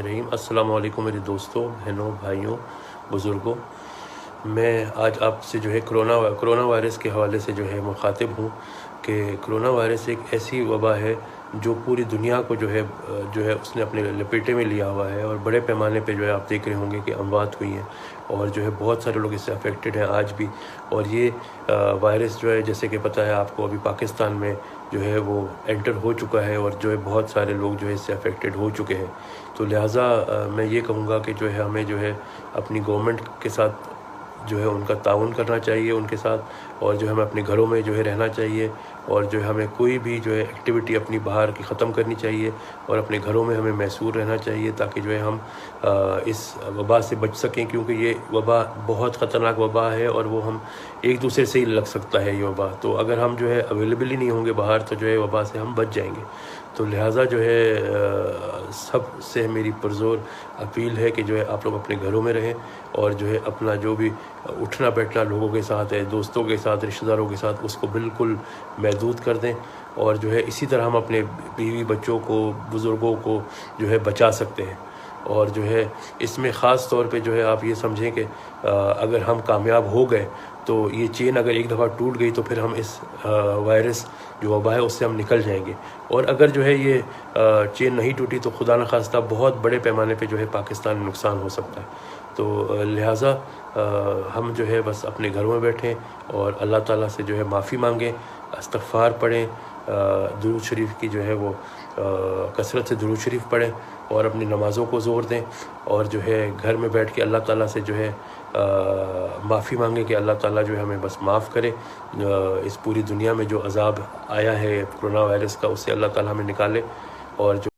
रहीम। अस्सलाम वालेकुम मेरे दोस्तों, बहनों, भाइयों, बुज़ुर्गों। मैं आज आपसे जो है कोरोना वायरस के हवाले से जो है मुखातिब हूँ कि कोरोना वायरस एक ऐसी वबा है जो पूरी दुनिया को जो है उसने अपने लपेटे में लिया हुआ है और बड़े पैमाने पे जो है आप देख रहे होंगे कि अमवात हुई हैं और जो है बहुत सारे लोग इससे अफेक्टेड हैं आज भी। और ये वायरस जो है, जैसे कि पता है आपको, अभी पाकिस्तान में जो है वो एंटर हो चुका है और जो है बहुत सारे लोग जो है इससे अफेक्टेड हो चुके हैं। तो लिहाजा मैं ये कहूँगा कि जो है हमें जो है अपनी गवर्नमेंट के साथ जो है उनका ताउन करना चाहिए उनके साथ, और जो है हमें अपने घरों में जो है रहना चाहिए, और जो है हमें कोई भी जो है एक्टिविटी अपनी बाहर की ख़त्म करनी चाहिए और अपने घरों में हमें मैसूर रहना चाहिए ताकि जो है हम इस वबा से बच सकें, क्योंकि ये वबा बहुत ख़तरनाक वबा है और वो हम एक दूसरे से ही लग सकता है ये वबा। तो अगर हम जो है अवेलेबल ही नहीं होंगे बाहर तो जो है वबा से हम बच जाएंगे। तो लिहाजा जो है सब से मेरी पुरज़ोर अपील है कि जो है आप लोग अपने घरों में रहें और जो है अपना जो भी उठना बैठना लोगों के साथ है, दोस्तों के साथ, रिश्तेदारों के साथ, उसको बिल्कुल महदूद कर दें। और जो है इसी तरह हम अपने बीवी बच्चों को, बुज़ुर्गों को जो है बचा सकते हैं। और जो है इसमें ख़ास तौर पे जो है आप ये समझें कि अगर हम कामयाब हो गए तो ये चेन अगर एक दफ़ा टूट गई तो फिर हम इस वायरस जो वबा है उससे हम निकल जाएंगे। और अगर जो है ये चेन नहीं टूटी तो खुदा न खास्ता बहुत बड़े पैमाने पे जो है पाकिस्तान में नुकसान हो सकता है। तो लिहाजा हम जो है बस अपने घरों में बैठें और अल्लाह ताला से जो है माफ़ी मांगें, इस्तग़फ़ार पढ़ें, दुरूद शरीफ की जो है वो कसरत से दुरूद शरीफ पढ़ें और अपनी नमाज़ों को ज़ोर दें, और जो है घर में बैठ के अल्लाह ताला से जो है माफ़ी मांगें कि अल्लाह ताला जो है हमें बस माफ़ करे। इस पूरी दुनिया में जो अज़ाब आया है कोरोना वायरस का, उससे अल्लाह ताला हमें निकाले। और जो